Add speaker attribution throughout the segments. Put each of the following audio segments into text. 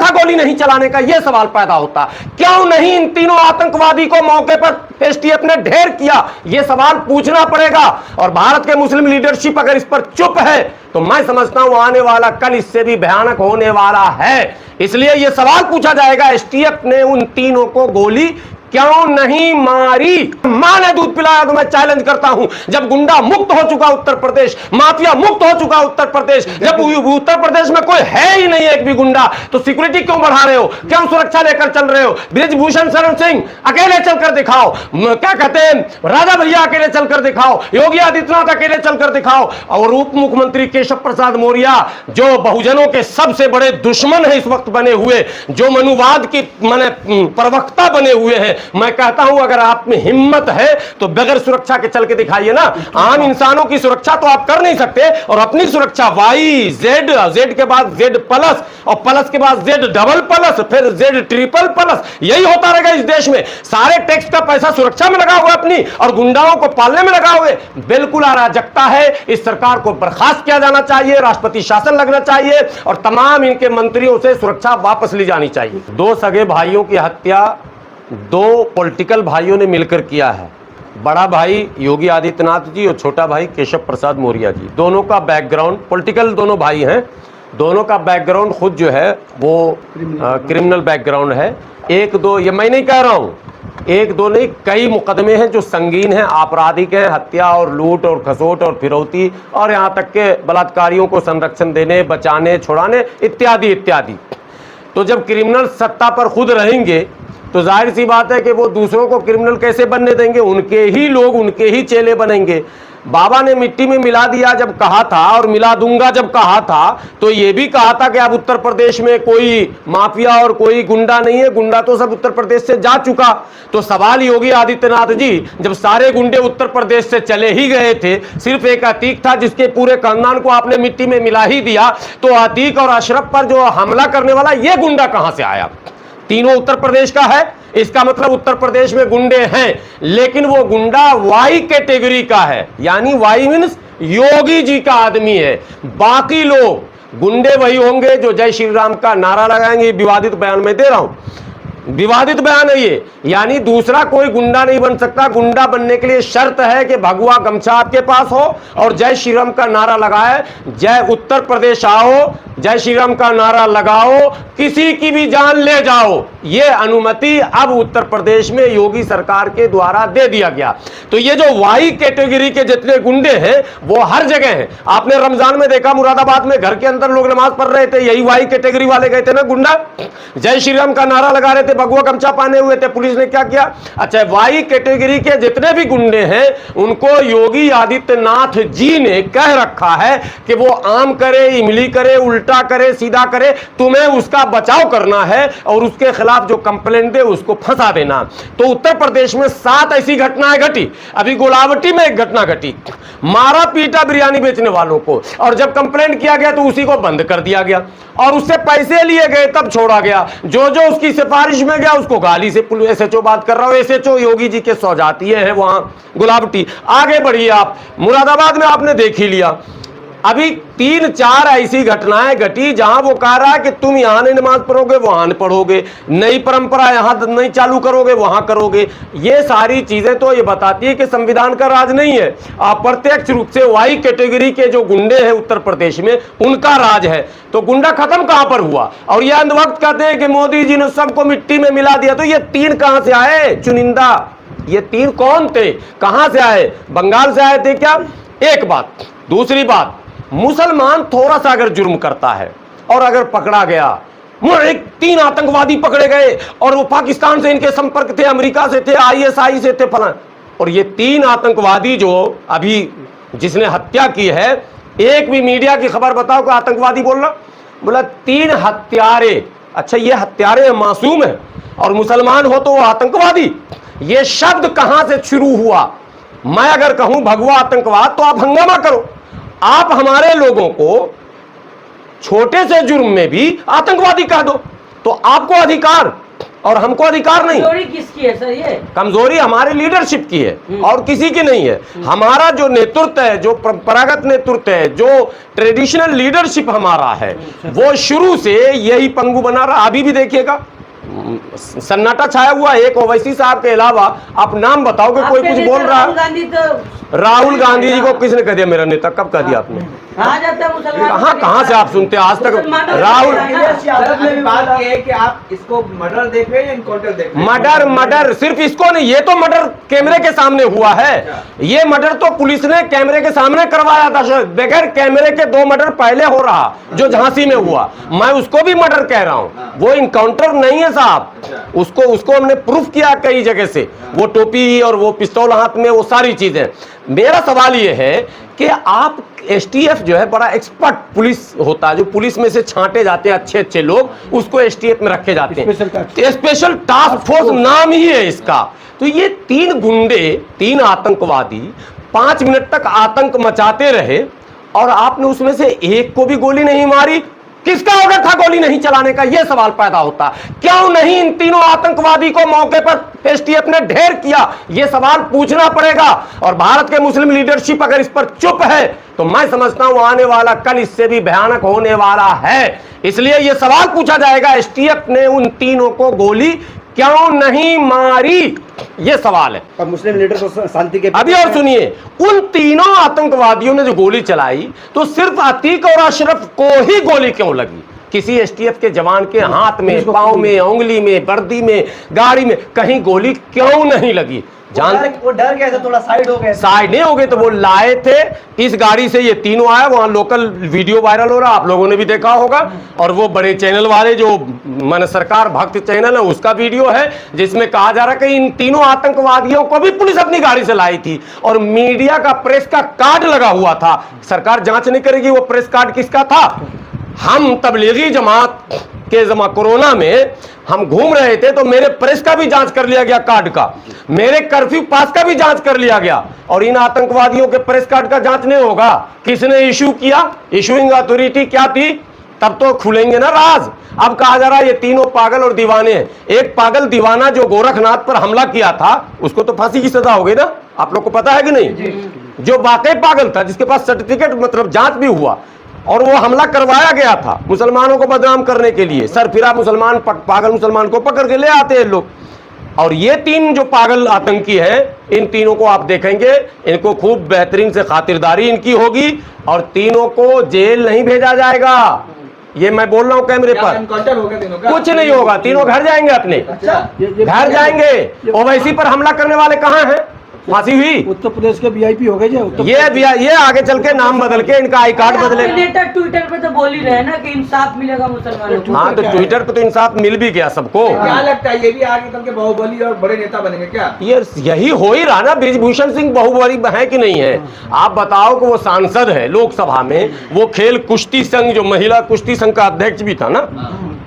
Speaker 1: था गोली नहीं चलाने का, यह सवाल पैदा होता। क्यों नहीं इन तीनों आतंकवादी को मौके पर एसटीएफ ने ढेर किया, यह सवाल पूछना पड़ेगा। और भारत के मुस्लिम लीडरशिप अगर इस पर चुप है तो मैं समझता हूं आने वाला कल इससे भी भयानक होने वाला है। इसलिए यह सवाल पूछा जाएगा, एसटीएफ ने उन तीनों को गोली क्यों नहीं मारी? मां ने दूध पिलाया तो मैं चैलेंज करता हूं, जब गुंडा मुक्त हो चुका उत्तर प्रदेश, माफिया मुक्त हो चुका उत्तर प्रदेश, जब उत्तर प्रदेश में कोई है ही नहीं एक भी गुंडा, तो सिक्योरिटी क्यों बढ़ा रहे हो? क्यों सुरक्षा लेकर चल रहे हो? ब्रिजभूषण शरण सिंह अकेले चलकर दिखाओ, क्या कहते हैं राजा भैया अकेले चलकर दिखाओ, योगी आदित्यनाथ अकेले चलकर दिखाओ, और उप मुख्यमंत्री केशव प्रसाद मौर्य जो बहुजनों के सबसे बड़े दुश्मन है इस वक्त बने हुए, जो मनुवाद की माने प्रवक्ता बने हुए हैं, मैं कहता हूं अगर आप में हिम्मत है तो बगैर सुरक्षा के चल के दिखाइए ना। आम इंसानों की सुरक्षा तो आप कर नहीं सकते, और अपनी सुरक्षा वाई जेड, जेड के बाद जेड प्लस, और प्लस के बाद जेड डबल प्लस, फिर जेड ट्रिपल प्लस, यही होता रहेगा इस देश में। सारे टैक्स का पैसा सुरक्षा में लगा हुआ अपनी, और गुंडाओं को पालने में लगा हुए। बिल्कुल अराजकता है। इस सरकार को बर्खास्त किया जाना चाहिए, राष्ट्रपति शासन लगना चाहिए, और तमाम इनके मंत्रियों से सुरक्षा वापस ली जानी चाहिए। दो सगे भाइयों की हत्या दो पॉलिटिकल भाइयों ने मिलकर किया है। बड़ा भाई योगी आदित्यनाथ जी और छोटा भाई केशव प्रसाद मौर्य जी, दोनों का बैकग्राउंड पॉलिटिकल, दोनों भाई हैं, दोनों का बैकग्राउंड खुद जो है वो क्रिमिनल बैकग्राउंड है। एक दो, ये मैं नहीं कह रहा हूँ, एक दो नहीं कई मुकदमे हैं जो संगीन हैं, आपराधिक हैं, हत्या और लूट और खसोट और फिरौती, और यहाँ तक के बलात्कारियों को संरक्षण देने, बचाने, छुड़ाने इत्यादि इत्यादि। तो जब क्रिमिनल सत्ता पर खुद रहेंगे तो जाहिर सी बात है कि वो दूसरों को क्रिमिनल कैसे बनने देंगे? उनके ही लोग, उनके ही चेले बनेंगे। बाबा ने मिट्टी में मिला दिया जब कहा था, और मिला दूंगा जब कहा था, तो ये भी कहा था कि अब उत्तर प्रदेश में कोई माफिया और कोई गुंडा नहीं है, गुंडा तो सब उत्तर प्रदेश से जा चुका। तो सवाल योगी आदित्यनाथ जी, जब सारे गुंडे उत्तर प्रदेश से चले ही गए थे, सिर्फ एक अतीक था जिसके पूरे खानदान को आपने मिट्टी में मिला ही दिया, तो अतीक और अशरफ पर जो हमला करने वाला ये गुंडा कहां से आया? तीनों उत्तर प्रदेश का है, इसका मतलब उत्तर प्रदेश में गुंडे हैं, लेकिन वो गुंडा वाई कैटेगरी का है, यानी वाई मीन्स योगी जी का आदमी है। बाकी लोग गुंडे वही होंगे जो जय श्री राम का नारा लगाएंगे। विवादित बयान में दे रहा हूं, विवादित बयान है ये, यानी दूसरा कोई गुंडा नहीं बन सकता। गुंडा बनने के लिए शर्त है कि भगवा गमछा आपके पास हो और जय श्री राम का नारा लगाए, जय उत्तर प्रदेश आओ, जय श्री राम का नारा लगाओ, किसी की भी जान ले जाओ। ये अनुमति अब उत्तर प्रदेश में योगी सरकार के द्वारा दे दिया गया। तो ये जो वाई कैटेगरी के जितने गुंडे हैं वो हर जगह हैं। आपने रमजान में देखा मुरादाबाद में घर के अंदर लोग नमाज पढ़ रहे थे, यही वाई कैटेगरी वाले गए थे ना गुंडा, जय श्री राम का नारा लगा रहे थे, भगवा गमछा पहने हुए थे। पुलिस ने क्या किया? अच्छा, वाई कैटेगरी के जितने भी गुंडे हैं उनको योगी आदित्यनाथ जी ने कह रखा है कि वो आम करे, इमली करे, उल्टा करे, सीधा करे, तुम्हें उसका बचाव करना है और उसके खिलाफ जो कंप्लेंट दे उसको फंसा देना। तो उत्तर प्रदेश में 7 ऐसी घटनाएं घटी। अभी गोलावटी में एक घटना घटी, मारा पीटा बिरयानी बेचने वालों को, और जब कंप्लेंट किया गया तो उसी को बंद कर दिया गया, और उससे पैसे लिए गए तब छोड़ा गया। जो जो उसकी सिफारिश में गया उसको गाली से, एसएचओ बात कर रहा हूं, एसएचओ योगी जी के सौजातीय है वहां गुलावटी। आगे बढ़िए आप, मुरादाबाद में आपने देख ही लिया। अभी 3-4 ऐसी घटनाएं घटी जहां वो कह रहा है कि तुम यहां नहीं नमाज पढ़ोगे वहां नहीं पढ़ोगे, नई परंपरा यहां नहीं चालू करोगे वहां करोगे। ये सारी चीजें तो ये बताती है कि संविधान का राज नहीं है, अप्रत्यक्ष रूप से वाई कैटेगरी के जो गुंडे हैं उत्तर प्रदेश में उनका राज है। तो गुंडा खत्म कहां पर हुआ? और ये अंधभक्त कहते हैं कि मोदी जी ने सबको मिट्टी में मिला दिया। तो ये 3 कहां से आए चुनिंदा? ये 3 कौन थे, कहां से आए? बंगाल से आए थे क्या? एक बात। दूसरी बात, मुसलमान थोड़ा सा अगर जुर्म करता है और अगर पकड़ा गया, 3 आतंकवादी पकड़े गए और वो पाकिस्तान से इनके संपर्क थे, अमेरिका से थे, आईएसआई से थे फलां, और ये 3 आतंकवादी जो अभी जिसने हत्या की है, एक भी मीडिया की खबर बताओ कि आतंकवादी बोला 3 हत्यारे। अच्छा, ये हत्यारे मासूम है और मुसलमान हो तो वो आतंकवादी? ये शब्द कहां से शुरू हुआ? मैं अगर कहूं भगवा आतंकवाद तो आप हंगामा करो। आप हमारे लोगों को छोटे से जुर्म में भी आतंकवादी कह दो, तो आपको अधिकार, और हमको अधिकार नहीं।
Speaker 2: कमजोरी किसकी है सर? ये
Speaker 1: कमजोरी हमारे लीडरशिप की है और किसी की नहीं है। हमारा जो नेतृत्व है, जो परंपरागत नेतृत्व है, जो ट्रेडिशनल लीडरशिप हमारा है, वो शुरू से यही पंगु बना रहा। अभी भी देखिएगा सन्नाटा छाया हुआ। एक ओवैसी साहब के अलावा आप नाम बताओ कि कोई कुछ बोल रहा है?
Speaker 2: राहुल गांधी तो
Speaker 1: राहुल गांधी जी को किसने कह दिया मेरा नेता? कब कह दिया आपने?
Speaker 2: कहा जाता है मुसलमान,
Speaker 1: कहाँ से आप सुनते हैं आज तक? राहुल
Speaker 3: बात ये है कि आप इसको मर्डर देख रहे हैं या इनकाउंटर देख रहे हैं?
Speaker 1: मर्डर सिर्फ इसको नहीं, ये तो मर्डर कैमरे के सामने हुआ है। ये मर्डर तो पुलिस ने कैमरे के सामने करवाया था। बगैर कैमरे के 2 मर्डर पहले हो रहा, जो झांसी में हुआ। मैं उसको भी मर्डर कह रहा हूं, वो इनकाउंटर नहीं है साहब। उसको हमने प्रूफ किया कई जगह से, वो टोपी और वो पिस्तौल हाथ में, वो सारी चीजें। मेरा सवाल ये है कि आप एसटीएफ जो है बड़ा एक्सपर्ट पुलिस होता है, जो पुलिस में से छांटे जाते हैं अच्छे अच्छे लोग, उसको एसटीएफ में रखे जाते हैं। स्पेशल टास्क फोर्स नाम ही है इसका। तो ये 3 गुंडे, 3 आतंकवादी 5 मिनट तक आतंक मचाते रहे और आपने उसमें से एक को भी गोली नहीं मारी। किसका ऑर्डर था गोली नहीं चलाने का? यह सवाल पैदा होता। क्यों नहीं इन तीनों आतंकवादी को मौके पर एसटीएफ ने ढेर किया? यह सवाल पूछना पड़ेगा। और भारत के मुस्लिम लीडरशिप अगर इस पर चुप है तो मैं समझता हूं आने वाला कल इससे भी भयानक होने वाला है। इसलिए यह सवाल पूछा जाएगा, एसटीएफ ने उन तीनों को गोली क्यों नहीं मारी? ये सवाल है।
Speaker 4: अब मुस्लिम लीडर को शांति के
Speaker 1: अभी और सुनिए, उन तीनों आतंकवादियों ने जो गोली चलाई तो सिर्फ अतीक और अशरफ को ही गोली क्यों लगी? किसी एसटीएफ के जवान के हाथ में, पांव में, उंगली में, वर्दी में, गाड़ी में कहीं गोली क्यों नहीं लगी?
Speaker 4: वो डर गए थे, थोड़ा साइड हो गए।
Speaker 1: साइड नहीं हो गए तो वो लाए थे इस गाड़ी से। ये तीनों आए, वहां लोकल वीडियो वायरल हो रहा, आप लोगों ने भी देखा होगा। और वो बड़े चैनल वाले जो मन सरकार भक्त चैनल है, उसका वीडियो है जिसमें कहा जा रहा है कि इन तीनों आतंकवादियों को भी पुलिस अपनी गाड़ी से लाई थी और मीडिया का प्रेस का कार्ड लगा हुआ था। सरकार जांच नहीं करेगी वो प्रेस कार्ड किसका था? हम तबलीगी जमात के जमा कोरोना में हम घूम रहे थे तो मेरे प्रेस का भी जांच कर लिया गया, कार्ड का, मेरे कर्फ्यू पास का भी जांच कर लिया गया। और इन आतंकवादियों के प्रेस कार्ड का जांच नहीं होगा? किसने इशू किया? इशूइंग अथॉरिटी क्या थी? तब तो खुलेंगे ना राज। अब कहा जा रहा है ये तीनों पागल और दीवाने हैं। एक पागल दीवाना जो गोरखनाथ पर हमला किया था उसको तो फांसी की सजा हो गई ना, आप लोग को पता है कि नहीं? जो वाकई पागल था, जिसके पास सर्टिफिकेट मतलब जांच भी हुआ और वो हमला करवाया गया था मुसलमानों को बदनाम करने के लिए, सरफिरा मुसलमान पागल मुसलमान को पकड़ के ले आते हैं लोग। और ये 3 जो पागल आतंकी है, इन तीनों को आप देखेंगे, इनको खूब बेहतरीन से खातिरदारी इनकी होगी और तीनों को जेल नहीं भेजा जाएगा। ये मैं बोल रहा हूं कैमरे पर।
Speaker 3: एनकाउंटर होगा तीनों का?
Speaker 1: कुछ नहीं होगा, तीनों घर जाएंगे अपने। घर जाएंगे। ओवैसी पर हमला करने वाले कहां हैं? फांसी हुई।
Speaker 4: उत्तर प्रदेश के वीआईपी हो गए।
Speaker 1: ये आगे चल के नाम बदल के इनका आई कार्ड बदले।
Speaker 2: नेता ट्विटर पे तो बोल ही रहे हैं ना कि इंसाफ मिलेगा मुसलमानों को।
Speaker 1: हाँ, तो ट्विटर पे तो इंसाफ मिल भी गया सबको।
Speaker 3: क्या लगता है ये भी आगे चल के बाहुबली और बड़े नेता बनेंगे क्या?
Speaker 1: ये यही हो ही रहा ना। बृजभूषण सिंह बाहुबली है कि नहीं है? आप बताओ कि वो सांसद है लोकसभा में, वो खेल कुश्ती संघ, जो महिला कुश्ती संघ का अध्यक्ष भी था ना,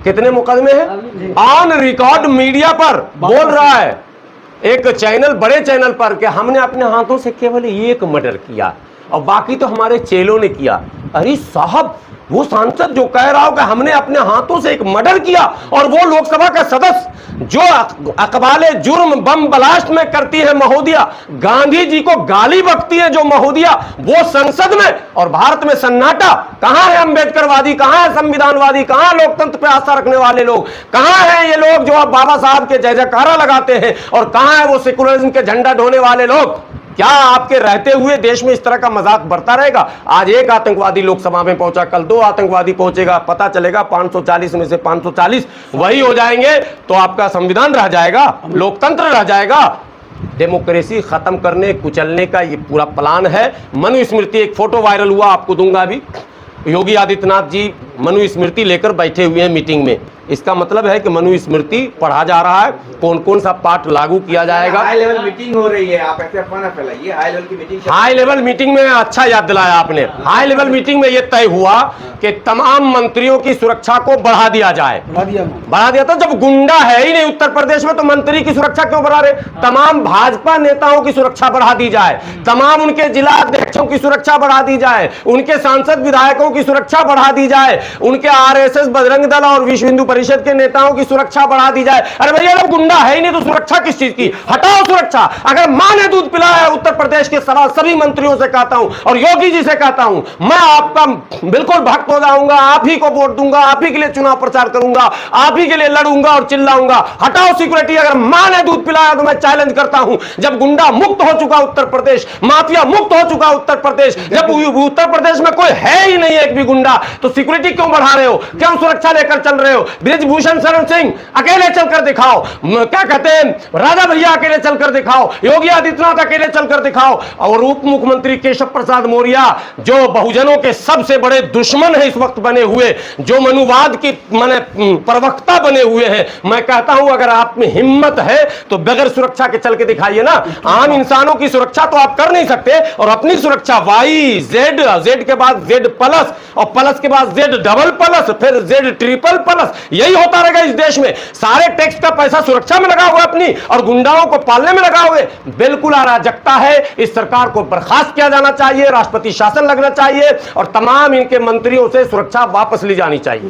Speaker 1: कितने मुकदमे हैं? ऑन रिकॉर्ड मीडिया पर बोल रहा है एक चैनल, बड़े चैनल पर, कि हमने अपने हाथों से केवल 1 मर्डर किया और बाकी तो हमारे चेलों ने किया। अरे साहब, वो सांसद जो कह रहा हो कि हमने अपने हाथों से 1 मर्डर किया और वो लोकसभा का सदस्य जो अकबाले जुर्म बम ब्लास्ट में करती है महोदया, गांधी जी को गाली बकती है जो महोदया, वो संसद में, और भारत में सन्नाटा। कहां है अम्बेडकरवादी? कहां है संविधानवादी? कहां लोकतंत्र पे आस्था रखने वाले लोग? कहां है ये लोग जो अब बाबा साहब के जय जयकारा लगाते हैं? और कहां है वो सेकुलरिज्म के झंडा ढोने वाले लोग? क्या आपके रहते हुए देश में इस तरह का मजाक बढ़ता रहेगा? आज 1 आतंकवादी लोकसभा में पहुंचा, कल 2 आतंकवादी पहुंचेगा, पता चलेगा 540 में से 540 वही हो जाएंगे तो आपका संविधान रह जाएगा, लोकतंत्र रह जाएगा। डेमोक्रेसी खत्म करने, कुचलने का ये पूरा प्लान है। मनुस्मृति, एक फोटो वायरल हुआ, आपको दूंगा अभी। योगी आदित्यनाथ जी मनुस्मृति लेकर बैठे हुए हैं मीटिंग में। इसका मतलब है कि मनुस्मृति पढ़ा जा रहा है, कौन कौन सा पाठ लागू किया जाएगा।
Speaker 3: हाई लेवल मीटिंग हो रही है, आप ऐसे अफवाह ना फैलाइए। हाई लेवल की मीटिंग,
Speaker 1: हाई लेवल मीटिंग में, अच्छा याद दिलाया आपने। हाई लेवल मीटिंग में यह तय हुआ कि तमाम मंत्रियों की सुरक्षा को बढ़ा दिया जाए। बढ़ा दिया था। जब गुंडा है ही नहीं उत्तर प्रदेश में तो मंत्री की सुरक्षा क्यों बढ़ा रहे? तमाम भाजपा नेताओं की सुरक्षा बढ़ा दी जाए, तमाम उनके जिला अध्यक्षों की सुरक्षा बढ़ा दी जाए, उनके सांसद विधायकों की सुरक्षा बढ़ा दी जाए, उनके आरएसएस, बजरंग दल और विश्व हिंदू परिषद के नेताओं की सुरक्षा बढ़ा दी जाए। अरे भैया जब गुंडा है ही नहीं तो सुरक्षा किस चीज की, हटाओ सुरक्षा। अगर मां ने दूध पिलाया उत्तर प्रदेश के सभी मंत्रियों से कहता हूं और योगी जी से कहता हूं, मैं आपका बिल्कुल भक्त हो जाऊंगा, आप ही को वोट दूंगा, आप ही के लिए चुनाव प्रचार करूंगा, आप ही के लिए लड़ूंगा और चिल्लाऊंगा, हटाओ सिक्योरिटी। अगर मां ने दूध पिलाया तो मैं चैलेंज करता हूं, जब गुंडा मुक्त हो चुका उत्तर प्रदेश, माफिया मुक्त हो चुका उत्तर प्रदेश, जब उत्तर प्रदेश में कोई है ही नहीं एक भी गुंडा, तो सिक्योरिटी क्यों बढ़ा रहे हो, क्यों सुरक्षा लेकर चल रहे हो? ब्रिजभूषण शरण सिंह अकेले चलकर दिखाओ, क्या कहते हैं राजा भैया अकेले चलकर दिखाओ, योगी आदित्यनाथ अकेले चलकर दिखाओ, और उप मुख्यमंत्री केशव प्रसाद मौर्य जो बहुजनों के सबसे बड़े दुश्मन है इस वक्त बने हुए, जो मनुवाद की माने प्रवक्ता बने हुए हैं, मैं कहता हूं अगर आप में हिम्मत है तो बगैर सुरक्षा के चल के दिखाइए ना। आम इंसानों की सुरक्षा तो आप कर नहीं सकते, और अपनी सुरक्षा वाई जेड, जेड के बाद जेड प्लस, और प्लस के बाद जेड डबल प्लस, फिर जेड ट्रिपल प्लस, यही होता रहेगा इस देश में। सारे टैक्स का पैसा सुरक्षा में लगा हुआ अपनी, और गुंडाओं को पालने में लगा हुए। बिल्कुल अराजकता है। इस सरकार को बर्खास्त किया जाना चाहिए, राष्ट्रपति शासन लगना चाहिए, और तमाम इनके मंत्रियों से सुरक्षा वापस ली जानी चाहिए।